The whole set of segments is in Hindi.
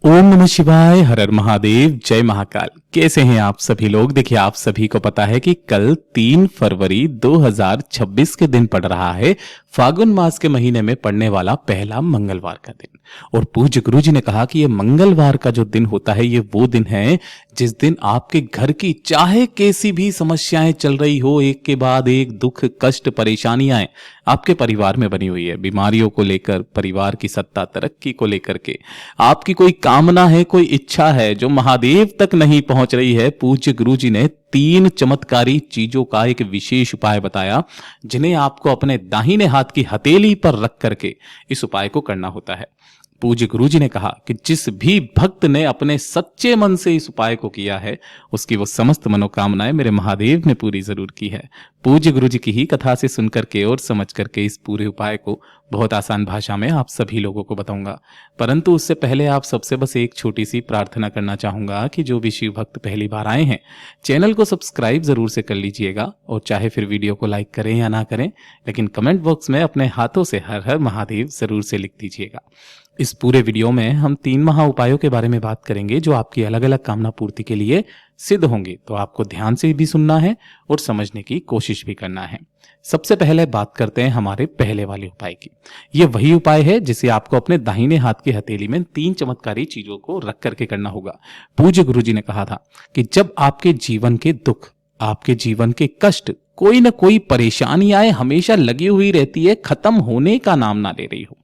ओम नमः शिवाय, हर हर महादेव, जय महाकाल। कैसे हैं आप सभी लोग? देखिए, आप सभी को पता है कि कल 3 फरवरी 2026 के दिन पड़ रहा है फागुन मास के महीने में पड़ने वाला पहला मंगलवार का दिन। और पूज्य गुरु जी ने कहा कि ये मंगलवार का जो दिन होता है, ये वो दिन है जिस दिन आपके घर की चाहे कैसी भी समस्याएं चल रही हो, एक के बाद एक दुख, कष्ट, परेशानियां आपके परिवार में बनी हुई है, बीमारियों को लेकर, परिवार की सत्ता तरक्की को लेकर के, आपकी कोई कामना है, कोई इच्छा है जो महादेव तक नहीं पहुंच रही है। पूज्य गुरु जी ने 3 चमत्कारी चीजों का एक विशेष उपाय बताया, जिन्हें आपको अपने दाहिने हाथ की हथेली पर रख करके इस उपाय को करना होता है। पूज्य गुरु जी ने कहा कि जिस भी भक्त ने अपने सच्चे मन से इस उपाय को किया है, उसकी वो समस्त मनोकामनाएं मेरे महादेव ने पूरी जरूर की है। पूज्य गुरु जी की ही कथा से सुन करके और समझ करके इस पूरे उपाय को बहुत आसान भाषा में आप सभी लोगों को बताऊंगा। परंतु उससे पहले आप सबसे बस एक छोटी सी प्रार्थना करना चाहूंगा कि जो भी शिव भक्त पहली बार आए हैं, चैनल को सब्सक्राइब जरूर से कर लीजिएगा। और चाहे फिर वीडियो को लाइक करें या ना करें, लेकिन कमेंट बॉक्स में अपने हाथों से हर हर महादेव जरूर से लिख दीजिएगा। इस पूरे वीडियो में हम 3 महा उपायों के बारे में बात करेंगे, जो आपकी अलग अलग कामना पूर्ति के लिए सिद्ध होंगे। तो आपको ध्यान से भी सुनना है और समझने की कोशिश भी करना है। सबसे पहले बात करते हैं हमारे पहले वाले उपाय की। यह वही उपाय है जिसे आपको अपने दाहिने हाथ की हथेली में 3 चमत्कारी चीजों को रख करके करना होगा। पूज्य गुरु जी ने कहा था कि जब आपके जीवन के दुख, आपके जीवन के कष्ट, कोई ना कोई परेशानियां हमेशा लगी हुई रहती है, खत्म होने का नाम ना ले रही हो,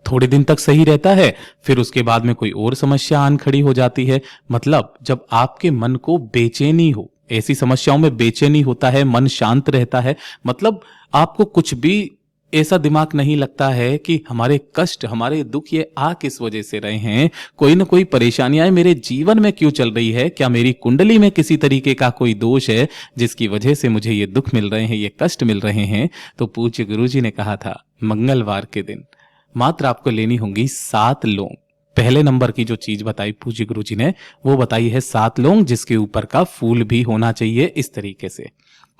थोड़े दिन तक सही रहता है, फिर उसके बाद में कोई और समस्या आन खड़ी हो जाती है। मतलब जब आपके मन को बेचैनी हो, ऐसी समस्याओं में बेचैनी होता है, मन शांत रहता है, मतलब आपको कुछ भी ऐसा दिमाग नहीं लगता है कि हमारे कष्ट, हमारे दुख ये आ किस वजह से रहे हैं, कोई ना कोई परेशानियां मेरे जीवन में क्यों चल रही है, क्या मेरी कुंडली में किसी तरीके का कोई दोष है जिसकी वजह से मुझे ये दुख मिल रहे हैं, ये कष्ट मिल रहे हैं। तो पूज्य गुरु जी ने कहा था, मंगलवार के दिन मात्र आपको लेनी होंगी 7 लौंग। पहले नंबर की जो चीज बताई पूज्य गुरु जी ने, वो बताई है 7 लौंग, जिसके ऊपर का फूल भी होना चाहिए इस तरीके से।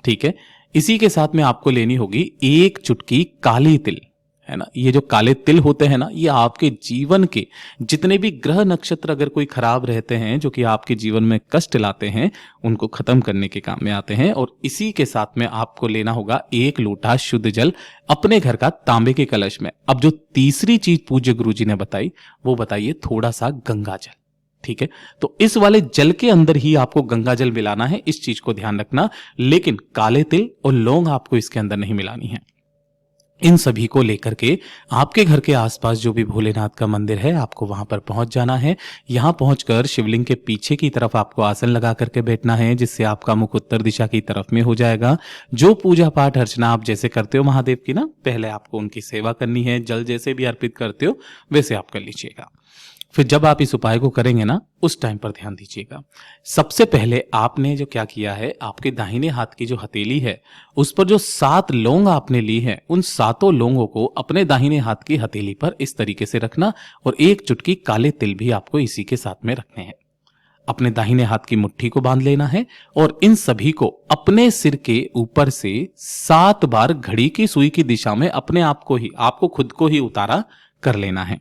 ठीक है, इसी के साथ में आपको लेनी होगी 1 चुटकी काली तिल, है ना। ये जो काले तिल होते हैं ना, ये आपके जीवन के जितने भी ग्रह नक्षत्र अगर कोई खराब रहते हैं, जो कि आपके जीवन में कष्ट लाते हैं, उनको खत्म करने के काम में आते हैं। और इसी के साथ में आपको लेना होगा 1 लोटा शुद्ध जल अपने घर का तांबे के कलश में। अब जो तीसरी चीज पूज्य गुरु जी ने बताई, वो बताइए थोड़ा सा गंगा जल। ठीक है, तो इस वाले जल के अंदर ही आपको गंगा जल मिलाना है, इस चीज को ध्यान रखना। लेकिन काले तिल और लौंग आपको इसके अंदर नहीं मिलानी है। इन सभी को लेकर के आपके घर के आसपास जो भी भोलेनाथ का मंदिर है, आपको वहां पर पहुंच जाना है। यहां पहुंचकर शिवलिंग के पीछे की तरफ आपको आसन लगा करके बैठना है, जिससे आपका मुख उत्तर दिशा की तरफ में हो जाएगा। जो पूजा पाठ अर्चना आप जैसे करते हो महादेव की ना, पहले आपको उनकी सेवा करनी है, जल जैसे भी अर्पित करते हो वैसे आप कर लीजिएगा। फिर जब आप इस उपाय को करेंगे ना, उस टाइम पर ध्यान दीजिएगा। सबसे पहले आपने जो क्या किया है, आपके दाहिने हाथ की जो हथेली है, उस पर जो 7 लौंग आपने ली है, उन 7 लौंगों को अपने दाहिने हाथ की हथेली पर इस तरीके से रखना। और 1 चुटकी काले तिल भी आपको इसी के साथ में रखने हैं। अपने दाहिने हाथ की मुट्ठी को बांध लेना है और इन सभी को अपने सिर के ऊपर से 7 बार घड़ी की सुई की दिशा में अपने आप को ही, आपको खुद को ही उतारा कर लेना है।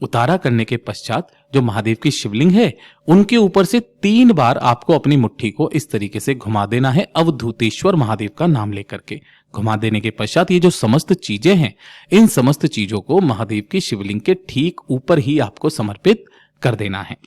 उतारा करने के पश्चात जो महादेव की शिवलिंग है, उनके ऊपर से 3 बार आपको अपनी मुट्ठी को इस तरीके से घुमा देना है, अवधूतेश्वर महादेव का नाम लेकर के। घुमा देने के पश्चात ये जो समस्त चीजें हैं, इन समस्त चीजों को महादेव की शिवलिंग के ठीक ऊपर ही आपको समर्पित कर देना है।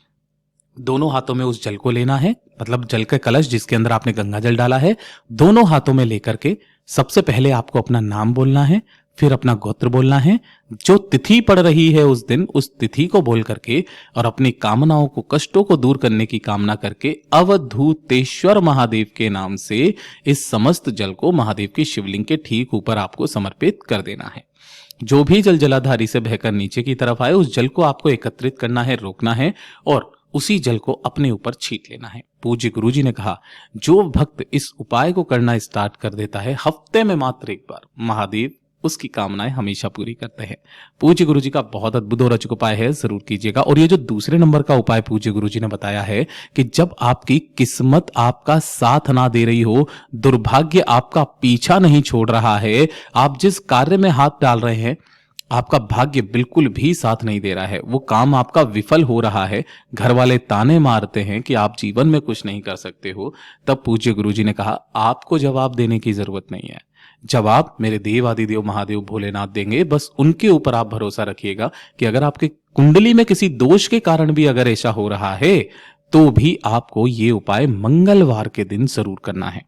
दोनों हाथों में उस जल को लेना है, मतलब जल का कलश जिसके अंदर आपने गंगा जल डाला है, दोनों हाथों में लेकर के सबसे पहले आपको अपना नाम बोलना है, फिर अपना गोत्र बोलना है, जो तिथि पड़ रही है उस दिन, उस तिथि को बोल करके और अपनी कामनाओं को, कष्टों को दूर करने की कामना करके अवधूतेश्वर महादेव के नाम से इस समस्त जल को महादेव की शिवलिंग के ठीक ऊपर आपको समर्पित कर देना है। जो भी जल जलाधारी से बहकर नीचे की तरफ आए, उस जल को आपको एकत्रित करना है, रोकना है और उसी जल को अपने ऊपर छींट लेना है। पूज्य गुरु जी ने कहा, जो भक्त इस उपाय को करना स्टार्ट कर देता है, हफ्ते में मात्र एक बार, महादेव उसकी कामनाएं हमेशा पूरी करते हैं। पूज्य गुरु जी का बहुत अद्भुत और अचूक उपाय है, जरूर कीजिएगा। और ये जो दूसरे नंबर का उपाय पूज्य गुरु जी ने बताया है कि जब आपकी किस्मत आपका साथ ना दे रही हो, दुर्भाग्य आपका पीछा नहीं छोड़ रहा है, आप जिस कार्य में हाथ डाल रहे हैं आपका भाग्य बिल्कुल भी साथ नहीं दे रहा है, वो काम आपका विफल हो रहा है, घर वाले ताने मारते हैं कि आप जीवन में कुछ नहीं कर सकते हो, तब पूज्य गुरुजी ने कहा आपको जवाब देने की जरूरत नहीं है। जवाब मेरे देव आदिदेव महादेव भोलेनाथ देंगे, बस उनके ऊपर आप भरोसा रखिएगा कि अगर आपके कुंडली में किसी दोष के कारण भी अगर ऐसा हो रहा है तो भी आपको ये उपाय मंगलवार के दिन जरूर करना है।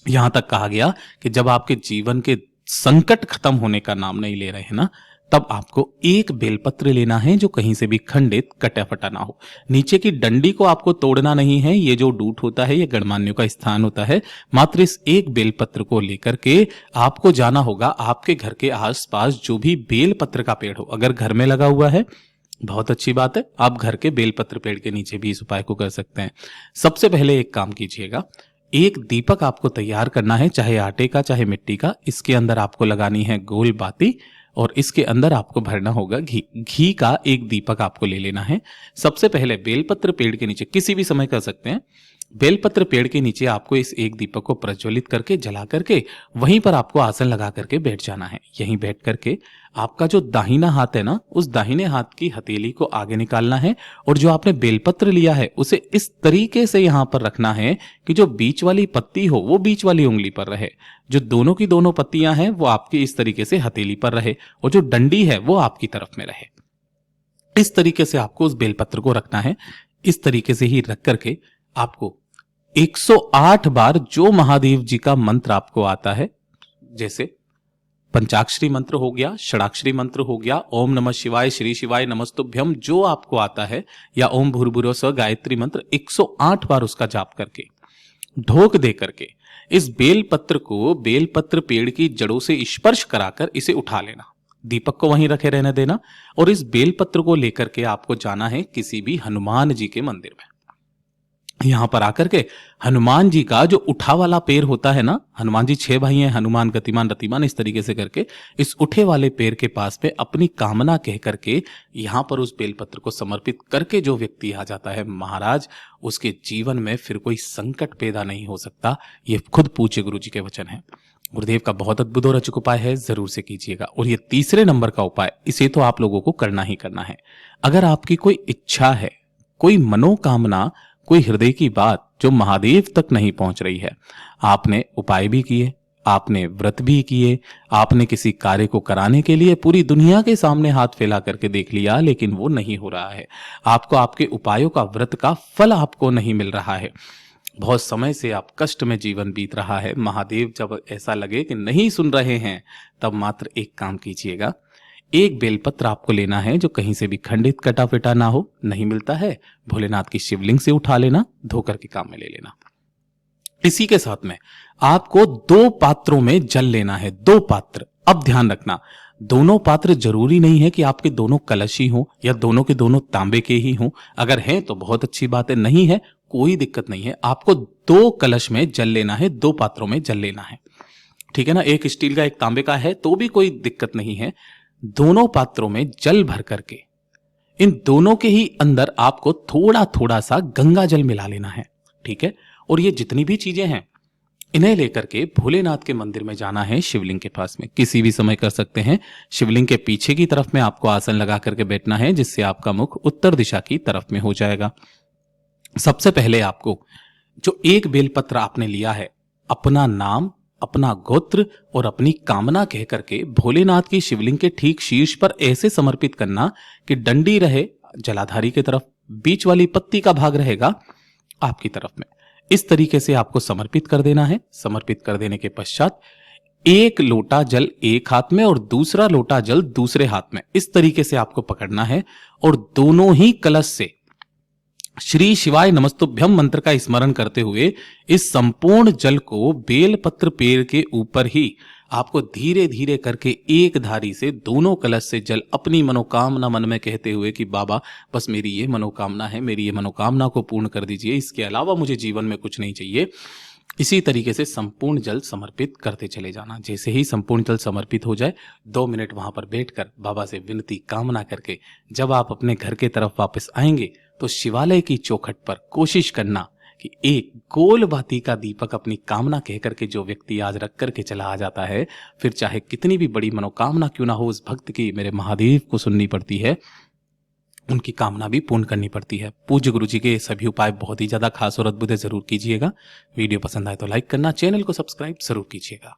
यहां तक कहा गया कि जब आपके जीवन के संकट खत्म होने का नाम नहीं ले रहे हैं ना, तब आपको एक बेलपत्र लेना है जो कहीं से भी खंडित कटा फटा ना हो। नीचे की डंडी को आपको तोड़ना नहीं है, ये जो डूट होता है ये गणमान्यों का स्थान होता है। मात्र इस एक बेलपत्र को लेकर के आपको जाना होगा आपके घर के आसपास जो भी बेलपत्र का पेड़ हो, अगर घर में लगा हुआ है बहुत अच्छी बात है, आप घर के बेलपत्र पेड़ के नीचे भी इस उपाय को कर सकते हैं। सबसे पहले एक काम कीजिएगा, एक दीपक आपको तैयार करना है, चाहे आटे का चाहे मिट्टी का। इसके अंदर आपको लगानी है गोल बाती और इसके अंदर आपको भरना होगा घी। घी का एक दीपक आपको ले लेना है। सबसे पहले बेलपत्र पेड़ के नीचे, किसी भी समय कर सकते हैं, बेलपत्र पेड़ के नीचे आपको इस एक दीपक को प्रज्वलित करके जला करके वहीं पर आपको आसन लगा करके बैठ जाना है। यहीं बैठ करके आपका जो दाहिना हाथ है ना, उस दाहिने हाथ की हथेली को आगे निकालना है और जो आपने बेलपत्र लिया है उसे इस तरीके से यहां पर रखना है कि जो बीच वाली पत्ती हो वो बीच वाली उंगली पर रहे, जो दोनों की दोनों पत्तियां हैं वो आपकी इस तरीके से हथेली पर रहे और जो डंडी है वो आपकी तरफ में रहे। इस तरीके से आपको उस बेलपत्र को रखना है। इस तरीके से ही रख करके आपको 108 बार जो महादेव जी का मंत्र आपको आता है, जैसे पंचाक्षरी मंत्र हो गया, षडाक्षरी मंत्र हो गया, ओम नमः शिवाय, श्री शिवाय नमस्तुभ्यम, जो आपको आता है, या ओम भूर्भुवः स्व गायत्री मंत्र 108 बार उसका जाप करके ढोक दे करके इस बेलपत्र को बेलपत्र पेड़ की जड़ों से स्पर्श कराकर इसे उठा लेना। दीपक को वहीं रखे रहने देना और इस बेलपत्र को लेकर के आपको जाना है किसी भी हनुमान जी के मंदिर में। यहां पर आकर के हनुमान जी का जो उठा वाला पेड़ होता है ना, हनुमान जी 6 भाई हैं, हनुमान गतिमान रतिमान, इस तरीके से करके इस उठे वाले पेड़ के पास में अपनी कामना कह करके यहां पर उस बेलपत्र को समर्पित करके जो व्यक्ति आ जाता है महाराज, उसके जीवन में फिर कोई संकट पैदा नहीं हो सकता। ये खुद पूज्य गुरु जी के वचन है। गुरुदेव का बहुत अद्भुत और अचूक उपाय है, जरूर से कीजिएगा। और ये तीसरे नंबर का उपाय, इसे तो आप लोगों को करना ही करना है। अगर आपकी कोई इच्छा है, कोई मनोकामना, कोई हृदय की बात जो महादेव तक नहीं पहुंच रही है, आपने उपाय भी किए, आपने व्रत भी किए, आपने किसी कार्य को कराने के लिए पूरी दुनिया के सामने हाथ फैला करके देख लिया, लेकिन वो नहीं हो रहा है। आपको आपके उपायों का, व्रत का फल आपको नहीं मिल रहा है। बहुत समय से आप कष्ट में जीवन बीत रहा है। महादेव जब ऐसा लगे कि नहीं सुन रहे हैं, तब मात्र एक काम कीजिएगा, एक बेलपत्र आपको लेना है जो कहीं से भी खंडित कटा फिटा ना हो। नहीं मिलता है, भोलेनाथ की शिवलिंग से उठा लेना, धोकर के काम में ले लेना। इसी के साथ में आपको 2 पात्रों में जल लेना है, 2 पात्र। अब ध्यान रखना, दोनों पात्र जरूरी नहीं है कि आपके दोनों कलश ही हों या दोनों के दोनों तांबे के ही हों। अगर हैं तो बहुत अच्छी बात है, नहीं है कोई दिक्कत नहीं है। आपको 2 कलश में जल लेना है, 2 पात्रों में जल लेना है, ठीक है ना। एक स्टील का एक तांबे का है तो भी कोई दिक्कत नहीं है। दोनों पात्रों में जल भर करके इन दोनों के ही अंदर आपको थोड़ा थोड़ा सा गंगा जल मिला लेना है, ठीक है। और ये जितनी भी चीजें हैं इन्हें लेकर के भोलेनाथ के मंदिर में जाना है, शिवलिंग के पास में। किसी भी समय कर सकते हैं। शिवलिंग के पीछे की तरफ में आपको आसन लगा करके बैठना है, जिससे आपका मुख उत्तर दिशा की तरफ में हो जाएगा। सबसे पहले आपको जो एक बेलपत्र आपने लिया है, अपना नाम, अपना गोत्र और अपनी कामना कह करके भोलेनाथ की शिवलिंग के ठीक शीर्ष पर ऐसे समर्पित करना कि डंडी रहे जलाधारी की तरफ, बीच वाली पत्ती का भाग रहेगा आपकी तरफ में। इस तरीके से आपको समर्पित कर देना है। समर्पित कर देने के पश्चात एक लोटा जल एक हाथ में और दूसरा लोटा जल दूसरे हाथ में, इस तरीके से आपको पकड़ना है और दोनों ही कलश से श्री शिवाय नमस्तुभ्यम मंत्र का स्मरण करते हुए इस संपूर्ण जल को बेलपत्र पेड़ के ऊपर ही आपको धीरे धीरे करके एक धारी से दोनों कलश से जल अपनी मनोकामना मन में कहते हुए कि बाबा बस मेरी ये मनोकामना है, मेरी ये मनोकामना को पूर्ण कर दीजिए, इसके अलावा मुझे जीवन में कुछ नहीं चाहिए। इसी तरीके से संपूर्ण जल समर्पित करते चले जाना। जैसे ही संपूर्ण जल समर्पित हो जाए, 2 मिनट वहां पर बैठकर बाबा से विनती कामना करके जब आप अपने घर के तरफ वापस आएंगे तो शिवालय की चौखट पर कोशिश करना कि कि एक गोल बाती का दीपक अपनी कामना कह करके जो व्यक्ति आज रख करके चला आ जाता है, फिर चाहे कितनी भी बड़ी मनोकामना क्यों ना हो, उस भक्त की मेरे महादेव को सुननी पड़ती है, उनकी कामना भी पूर्ण करनी पड़ती है। पूज्य गुरु जी के सभी उपाय बहुत ही ज्यादा खास और अद्भुत है, जरूर कीजिएगा। वीडियो पसंद आए तो लाइक करना, चैनल को सब्सक्राइब जरूर कीजिएगा।